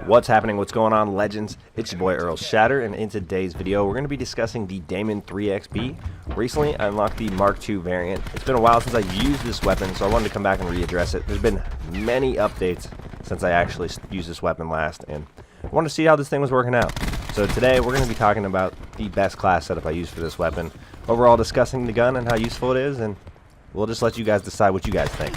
What's happening? What's going on, legends? It's your boy Earl Shatter, and in today's video we're going to be discussing the Daemon 3XB. Recently I unlocked the Mark II variant. It's been a while since I used this weapon, so I wanted to come back and readdress it. There's been many updates since I actually used this weapon last, and I wanted to see how this thing was working out. So today we're going to be talking about the best class setup I use for this weapon, overall discussing the gun and how useful it is, and we'll just let you guys decide what you guys think.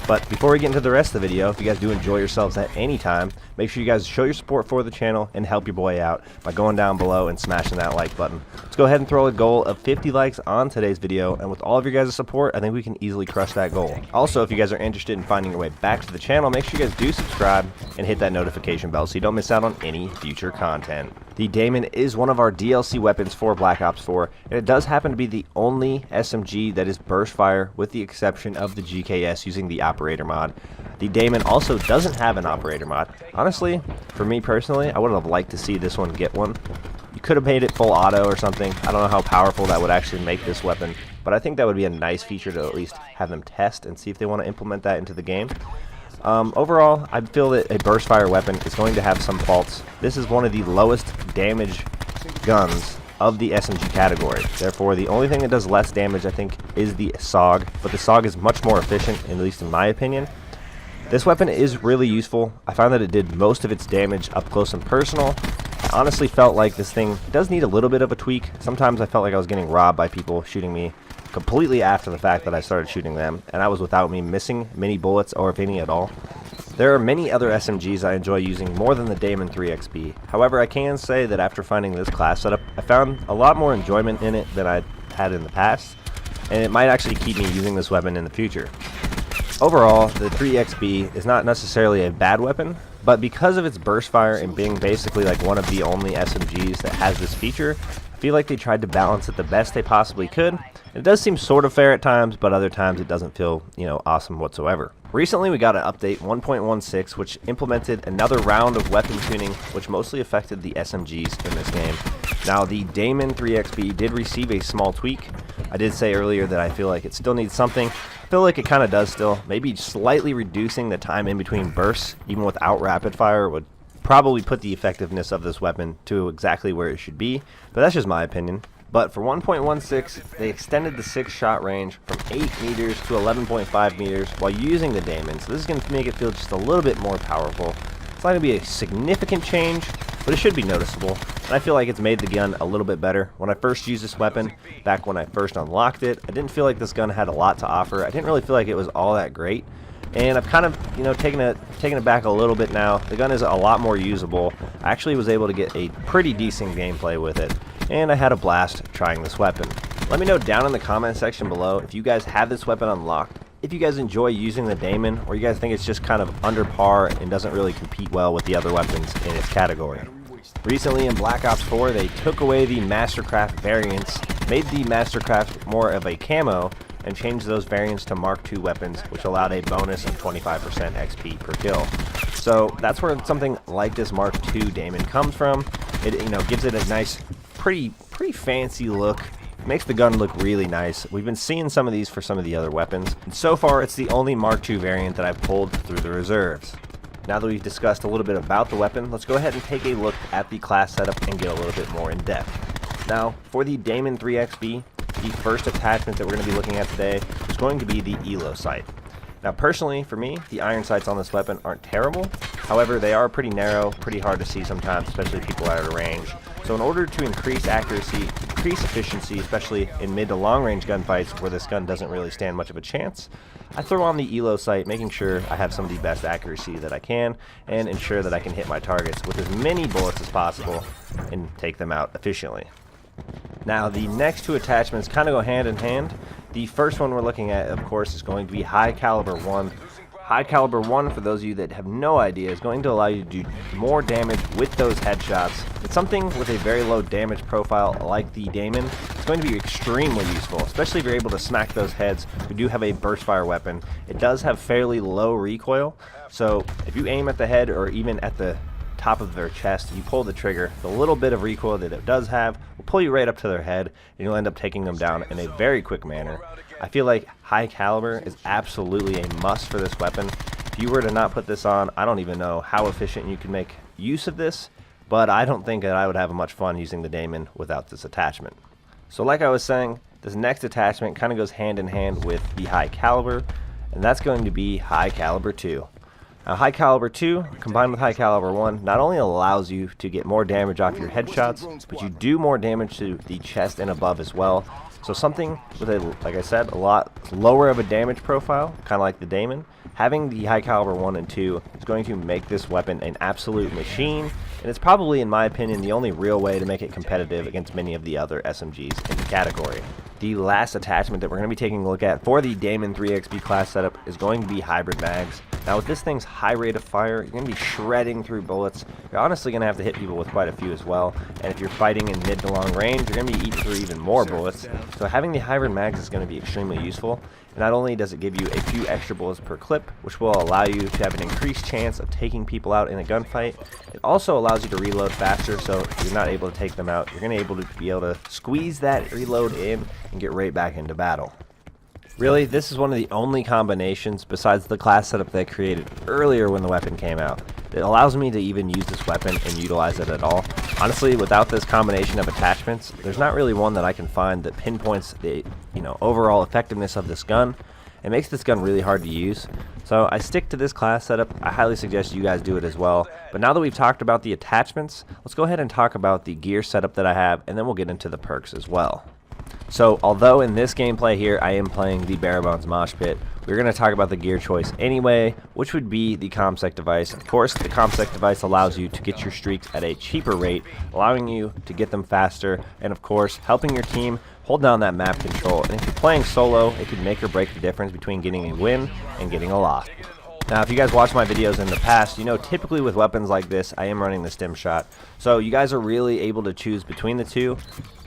But before we get into the rest of the video, if you guys do enjoy yourselves at any time, make sure you guys show your support for the channel and help your boy out by going down below and smashing that like button. Let's go ahead and throw a goal of 50 likes on today's video, and with all of your guys' support, I think we can easily crush that goal. Also, if you guys are interested in finding your way back to the channel, make sure you guys do subscribe and hit that notification bell so you don't miss out on any future content. The Daemon is one of our DLC weapons for Black Ops 4, and it does happen to be the only SMG that is burst fire with the exception of the GKS using the operator mod. The Daemon also doesn't have an operator mod. Honestly, for me personally, I would have liked to see this one get one. You could have made it full auto or something. I don't know how powerful that would actually make this weapon, but I think that would be a nice feature to at least have them test and see if they want to implement that into the game. Overall, I feel that a burst fire weapon is going to have some faults. This is one of the lowest damage guns of the SMG category. Therefore, the only thing that does less damage, I think, is the SOG, but the SOG is much more efficient, at least in my opinion. This weapon is really useful. I found that it did most of its damage up close and personal. I honestly felt like this thing does need a little bit of a tweak. Sometimes I felt like I was getting robbed by people shooting me completely after the fact that I started shooting them, and that was without me missing many bullets, or if any at all. There are many other SMGs I enjoy using more than the Daemon 3XB. However, I can say that after finding this class setup, I found a lot more enjoyment in it than I had in the past, and it might actually keep me using this weapon in the future. Overall, the 3XB is not necessarily a bad weapon, but because of its burst fire and being basically like one of the only SMGs that has this feature, I feel like they tried to balance it the best they possibly could. It does seem sort of fair at times, but other times it doesn't feel, awesome whatsoever. Recently we got an update 1.16 which implemented another round of weapon tuning which mostly affected the SMGs in this game. Now the Daemon 3XB did receive a small tweak. I did say earlier that I feel like it still needs something. I feel like it kind of does still. Maybe slightly reducing the time in between bursts, even without rapid fire, would probably put the effectiveness of this weapon to exactly where it should be, but that's just my opinion. But for 1.16, they extended the 6-shot range from 8 meters to 11.5 meters while using the Daemon, so this is going to make it feel just a little bit more powerful. It's not going to be a significant change, but it should be noticeable, and I feel like it's made the gun a little bit better. When I first used this weapon, back when I first unlocked it, I didn't feel like this gun had a lot to offer. I didn't really feel like it was all that great, and I've kind of, taken it back a little bit now. The gun is a lot more usable. I actually was able to get a pretty decent gameplay with it, and I had a blast trying this weapon. Let me know down in the comment section below if you guys have this weapon unlocked, if you guys enjoy using the Daemon, or you guys think it's just kind of under par and doesn't really compete well with the other weapons in its category. Recently in Black Ops 4, they took away the Mastercraft variants, made the Mastercraft more of a camo, and changed those variants to Mark II weapons, which allowed a bonus of 25% XP per kill. So that's where something like this Mark II Daemon comes from. It gives it a nice, pretty fancy look. It makes the gun look really nice. We've been seeing some of these for some of the other weapons, and so far it's the only Mark II variant that I've pulled through the reserves. Now that we've discussed a little bit about the weapon, let's go ahead and take a look at the class setup and get a little bit more in depth. Now, for the Daemon 3XB, the first attachment that we're going to be looking at today is going to be the ELO sight. Now personally, for me, the iron sights on this weapon aren't terrible. However, they are pretty narrow, pretty hard to see sometimes, especially people out of range. So in order to increase accuracy, increase efficiency, especially in mid to long range gunfights where this gun doesn't really stand much of a chance, I throw on the ELO sight, making sure I have some of the best accuracy that I can and ensure that I can hit my targets with as many bullets as possible and take them out efficiently. Now the next two attachments kind of go hand in hand. The first one we're looking at, of course, is going to be High Caliber 1. High Caliber 1, for those of you that have no idea, is going to allow you to do more damage with those headshots. It's something with a very low damage profile like the Daemon. It's going to be extremely useful, especially if you're able to smack those heads who do have a burst fire weapon. It does have fairly low recoil, so if you aim at the head or even at the top of their chest, you pull the trigger, the little bit of recoil that it does have will pull you right up to their head, and you'll end up taking them down in a very quick manner. I feel like High Caliber is absolutely a must for this weapon, If you were to not put this on, I don't even know how efficient you can make use of this, but I don't think that I would have much fun using the Daemon without this attachment. So like I was saying, this next attachment kind of goes hand in hand with the High Caliber, and that's going to be High Caliber 2. Now, High Caliber 2 combined with High Caliber 1 not only allows you to get more damage off your headshots, but you do more damage to the chest and above as well. So something with a, like I said, a lot lower of a damage profile, kind of like the Daemon, having the High Caliber 1 and 2 is going to make this weapon an absolute machine, and it's probably, in my opinion, the only real way to make it competitive against many of the other SMGs in the category. The last attachment that we're going to be taking a look at for the Daemon 3XP class setup is going to be hybrid mags. Now with this thing's high rate of fire, you're going to be shredding through bullets. You're honestly going to have to hit people with quite a few as well, and if you're fighting in mid to long range, you're going to be eating through even more bullets. So having the hybrid mags is going to be extremely useful. And not only does it give you a few extra bullets per clip, which will allow you to have an increased chance of taking people out in a gunfight, it also allows you to reload faster, so if you're not able to take them out, you're going to be able to squeeze that reload in and get right back into battle. Really, this is one of the only combinations besides the class setup that I created earlier when the weapon came out that allows me to even use this weapon and utilize it at all. Honestly, without this combination of attachments, there's not really one that I can find that pinpoints the overall effectiveness of this gun. It makes this gun really hard to use. So I stick to this class setup. I highly suggest you guys do it as well. But now that we've talked about the attachments, let's go ahead and talk about the gear setup that I have, and then we'll get into the perks as well. So although in this gameplay here I am playing the Bare Bones Mosh Pit, we're going to talk about the gear choice anyway, which would be the ComSec device. Of course, the ComSec device allows you to get your streaks at a cheaper rate, allowing you to get them faster, and of course, helping your team hold down that map control. And if you're playing solo, it could make or break the difference between getting a win and getting a loss. Now, if you guys watch my videos in the past, you know typically with weapons like this, I am running the stim shot. So you guys are really able to choose between the two.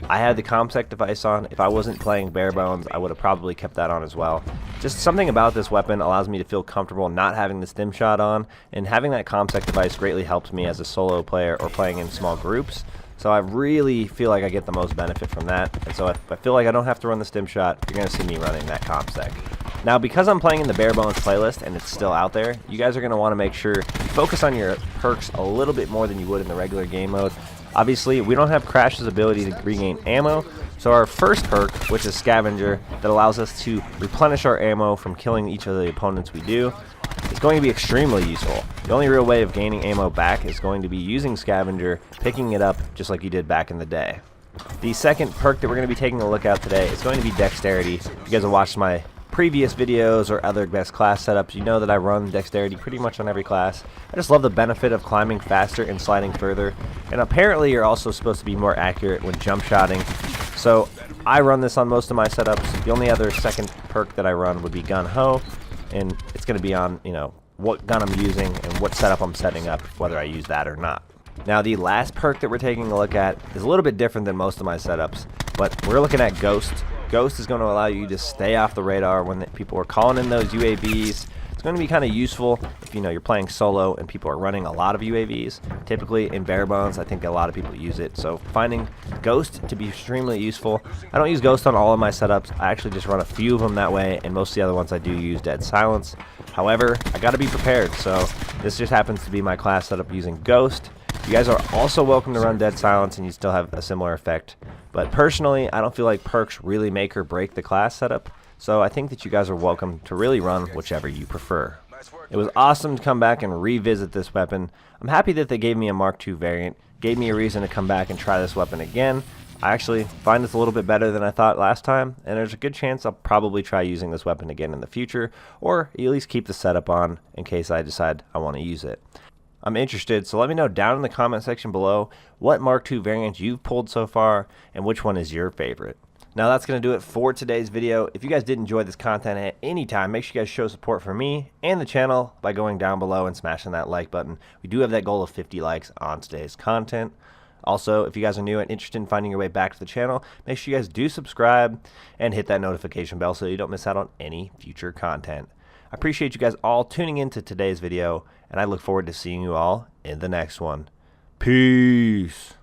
I had the ComSec device on. If I wasn't playing bare bones, I would have probably kept that on as well. Just something about this weapon allows me to feel comfortable not having the stim shot on, and having that ComSec device greatly helps me as a solo player or playing in small groups. So I really feel like I get the most benefit from that. And so if I feel like I don't have to run the stim shot, you're going to see me running that ComSec. Now, because I'm playing in the Bare Bones playlist and it's still out there, you guys are going to want to make sure you focus on your perks a little bit more than you would in the regular game mode. Obviously, we don't have Crash's ability to regain ammo, so our first perk, which is Scavenger, that allows us to replenish our ammo from killing each of the opponents we do, is going to be extremely useful. The only real way of gaining ammo back is going to be using Scavenger, picking it up just like you did back in the day. The second perk that we're going to be taking a look at today is going to be Dexterity. If you guys have watched my previous videos or other best class setups, you know that I run Dexterity pretty much on every class. I just love the benefit of climbing faster and sliding further, and apparently you're also supposed to be more accurate when jump shotting. So I run this on most of my setups. The only other second perk that I run would be Gun Ho, and it's going to be on, what gun I'm using and what setup I'm setting up, whether I use that or not. Now, the last perk that we're taking a look at is a little bit different than most of my setups, but we're looking at Ghost. Ghost is going to allow you to stay off the radar when people are calling in those UAVs. It's going to be kind of useful if you're playing solo and people are running a lot of UAVs. Typically in Bare Bones, I think a lot of people use it. So finding Ghost to be extremely useful. I don't use Ghost on all of my setups. I actually just run a few of them that way, and most of the other ones I do use Dead Silence. However, I got to be prepared. So this just happens to be my class setup using Ghost. You guys are also welcome to run Dead Silence and you still have a similar effect. But personally, I don't feel like perks really make or break the class setup. So I think that you guys are welcome to really run whichever you prefer. It was awesome to come back and revisit this weapon. I'm happy that they gave me a Mark II variant, gave me a reason to come back and try this weapon again. I actually find this a little bit better than I thought last time, and there's a good chance I'll probably try using this weapon again in the future, or at least keep the setup on in case I decide I want to use it. I'm interested, so let me know down in the comment section below what Mark II variants you've pulled so far and which one is your favorite. Now that's going to do it for today's video. If you guys did enjoy this content at any time, make sure you guys show support for me and the channel by going down below and smashing that like button. We do have that goal of 50 likes on today's content. Also, if you guys are new and interested in finding your way back to the channel, make sure you guys do subscribe and hit that notification bell so you don't miss out on any future content. I appreciate you guys all tuning into today's video, and I look forward to seeing you all in the next one. Peace.